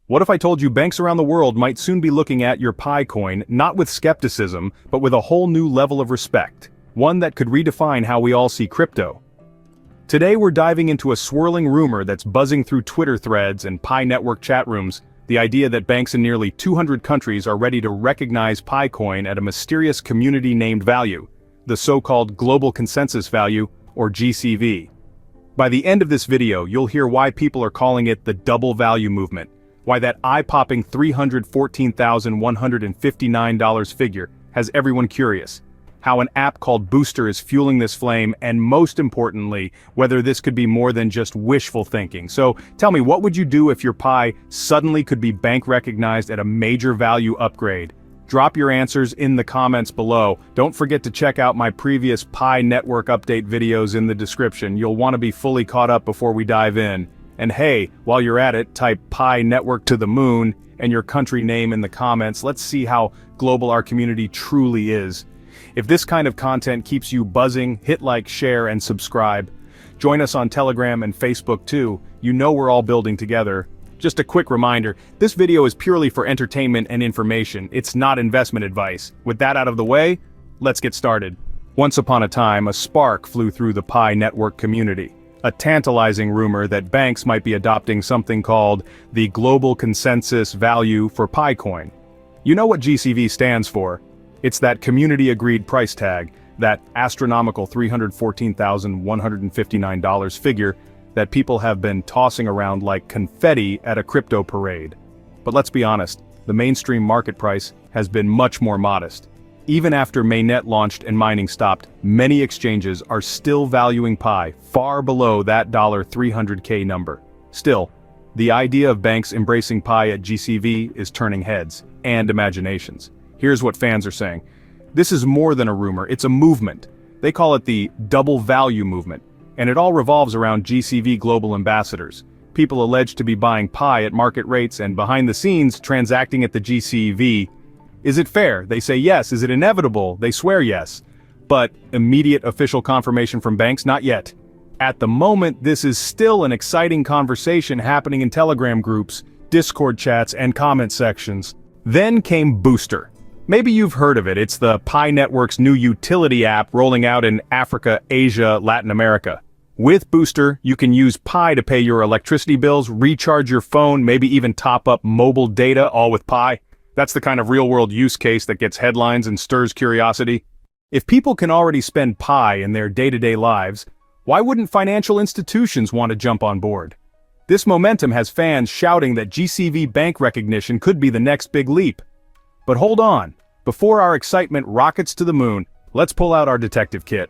What if I told you banks around the world might soon be looking at your Pi coin not with skepticism, but with a whole new level of respect, one that could redefine how we all see crypto? Today we're diving into a swirling rumor that's buzzing through Twitter threads and Pi network chat rooms, the idea that banks in nearly 200 countries are ready to recognize Pi coin at a mysterious community-named value, the so-called Global Consensus Value, or GCV. By the end of this video, you'll hear why people are calling it the double value movement, why that eye-popping $314,159 figure has everyone curious, how an app called Booster is fueling this flame, and most importantly, whether this could be more than just wishful thinking. So tell me, what would you do if your Pi suddenly could be bank recognized at a major value upgrade? Drop your answers in the comments below. Don't forget to check out my previous Pi network update videos in the description. You'll want to be fully caught up before we dive in. And hey, while you're at it, type Pi network to the moon and your country name in the comments. Let's see how global our community truly is. If this kind of content keeps you buzzing, hit like, share, and subscribe. Join us on Telegram and Facebook too. You know we're all building together. Just a quick reminder, this video is purely for entertainment and information. It's not investment advice. With that out of the way, let's get started. Once upon a time, a spark flew through the Pi network community. A tantalizing rumor that banks might be adopting something called the Global Consensus Value for Pi coin. You know what GCV stands for? It's that community-agreed price tag, that astronomical $314,159 figure that people have been tossing around like confetti at a crypto parade. But let's be honest, the mainstream market price has been much more modest. Even after mainnet launched and mining stopped, many exchanges are still valuing Pi far below that $300K number. Still, the idea of banks embracing Pi at GCV is turning heads and imaginations. Here's what fans are saying. This is more than a rumor, it's a movement. They call it the double value movement, and it all revolves around GCV global ambassadors, people alleged to be buying Pi at market rates and behind the scenes transacting at the GCV. Is it fair? They say yes. Is it inevitable? They swear yes. But immediate official confirmation from banks? Not yet. At the moment, this is still an exciting conversation happening in Telegram groups, Discord chats, and comment sections. Then came Booster. Maybe you've heard of it. It's the Pi network's new utility app rolling out in Africa, Asia, Latin America. With Booster, you can use Pi to pay your electricity bills, recharge your phone, maybe even top up mobile data, all with Pi. That's the kind of real-world use case that gets headlines and stirs curiosity. If people can already spend Pi in their day-to-day lives, why wouldn't financial institutions want to jump on board? This momentum has fans shouting that GCV bank recognition could be the next big leap. But hold on, before our excitement rockets to the moon, let's pull out our detective kit.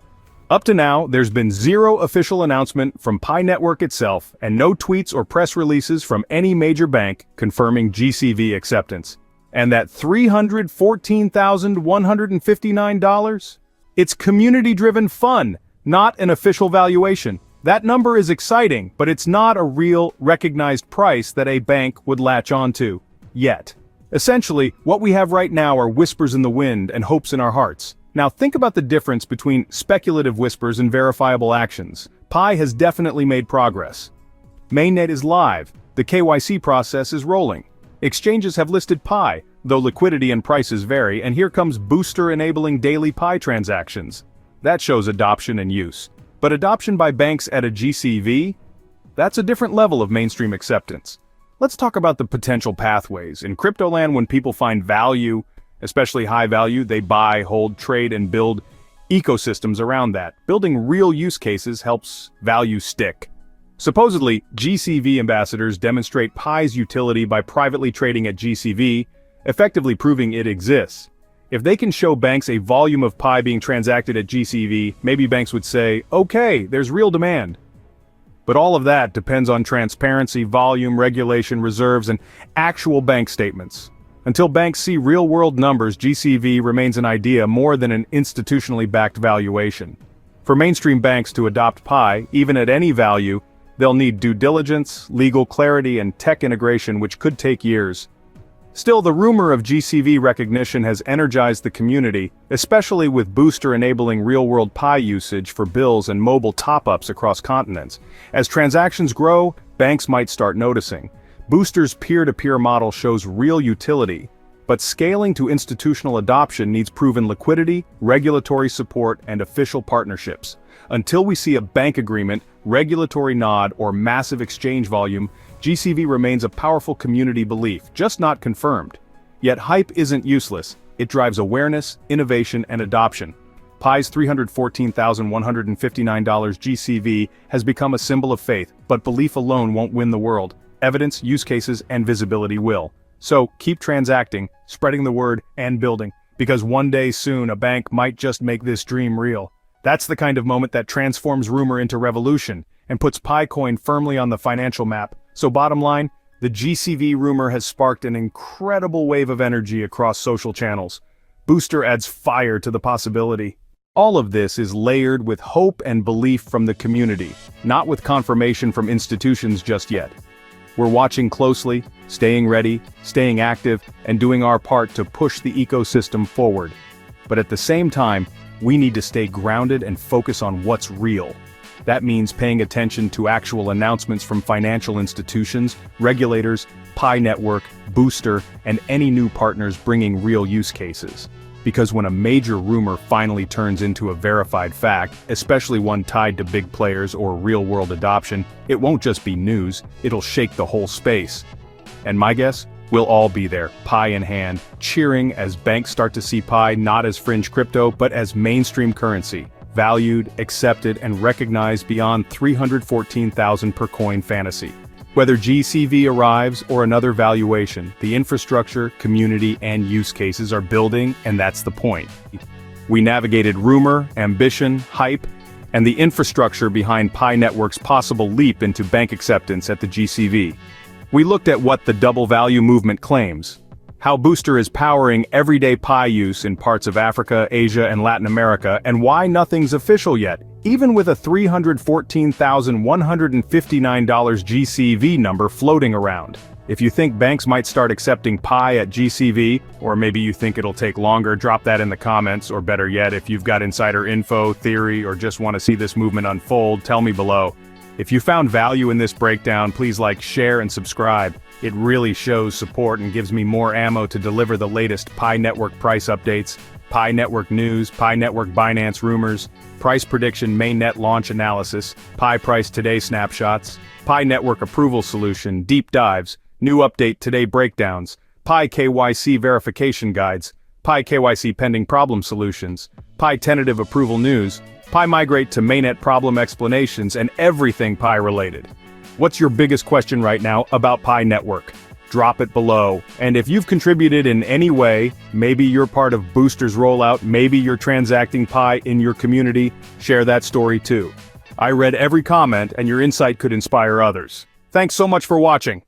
Up to now, there's been zero official announcement from Pi Network itself and no tweets or press releases from any major bank confirming GCV acceptance. And that $314,159? It's community-driven fun, not an official valuation. That number is exciting, but it's not a real, recognized price that a bank would latch onto. Yet. Essentially, what we have right now are whispers in the wind and hopes in our hearts. Now think about the difference between speculative whispers and verifiable actions. Pi has definitely made progress. Mainnet is live, the KYC process is rolling. Exchanges have listed Pi, though liquidity and prices vary, and here comes Booster enabling daily Pi transactions. That shows adoption and use. But adoption by banks at a GCV? That's a different level of mainstream acceptance. Let's talk about the potential pathways. In cryptoland, when people find value, especially high value, they buy, hold, trade, and build ecosystems around that. Building real use cases helps value stick. Supposedly, GCV ambassadors demonstrate Pi's utility by privately trading at GCV, effectively proving it exists. If they can show banks a volume of Pi being transacted at GCV, maybe banks would say, okay, there's real demand. But all of that depends on transparency, volume, regulation, reserves, and actual bank statements. Until banks see real-world numbers, GCV remains an idea more than an institutionally backed valuation. For mainstream banks to adopt Pi, even at any value, they'll need due diligence, legal clarity, and tech integration, which could take years. Still, the rumor of GCV recognition has energized the community, especially with Booster enabling real-world Pi usage for bills and mobile top-ups across continents. As transactions grow, banks might start noticing. Booster's peer-to-peer model shows real utility, but scaling to institutional adoption needs proven liquidity, regulatory support, and official partnerships. Until we see a bank agreement, regulatory nod, or massive exchange volume, GCV remains a powerful community belief, just not confirmed. Yet hype isn't useless. It drives awareness, innovation, and adoption. Pi's $314,159 GCV has become a symbol of faith, but belief alone won't win the world. Evidence, use cases, and visibility will. So, keep transacting, spreading the word, and building, because one day soon a bank might just make this dream real. That's the kind of moment that transforms rumor into revolution, and puts Pi coin firmly on the financial map. So bottom line, the GCV rumor has sparked an incredible wave of energy across social channels. Booster adds fire to the possibility. All of this is layered with hope and belief from the community, not with confirmation from institutions just yet. We're watching closely, staying ready, staying active, and doing our part to push the ecosystem forward. But at the same time, we need to stay grounded and focus on what's real. That means paying attention to actual announcements from financial institutions, regulators, Pi Network, Booster, and any new partners bringing real use cases. Because when a major rumor finally turns into a verified fact, especially one tied to big players or real-world adoption, it won't just be news, it'll shake the whole space. And my guess? We'll all be there, Pi in hand, cheering as banks start to see Pi not as fringe crypto, but as mainstream currency, valued, accepted, and recognized beyond 314,000 per coin fantasy. Whether GCV arrives or another valuation, the infrastructure, community, and use cases are building, and that's the point. We navigated rumor, ambition, hype, and the infrastructure behind Pi Network's possible leap into bank acceptance at the GCV. We looked at what the double value movement claims, how Booster is powering everyday Pi use in parts of Africa, Asia, and Latin America, and why nothing's official yet, even with a $314,159 GCV number floating around. If you think banks might start accepting Pi at GCV, or maybe you think it'll take longer, drop that in the comments, or better yet, if you've got insider info, theory, or just want to see this movement unfold, tell me below. If you found value in this breakdown, please like, share, and subscribe. It really shows support and gives me more ammo to deliver the latest Pi Network price updates, Pi Network news, Pi Network Binance rumors, price prediction mainnet launch analysis, Pi price today snapshots, Pi Network approval solution deep dives, new update today breakdowns, Pi KYC verification guides, Pi KYC pending problem solutions, Pi tentative approval news, Pi migrate to mainnet problem explanations, and everything Pi related. What's your biggest question right now about Pi Network? Drop it below. And if you've contributed in any way, maybe you're part of Booster's rollout, maybe you're transacting Pi in your community, share that story too. I read every comment and your insight could inspire others. Thanks so much for watching.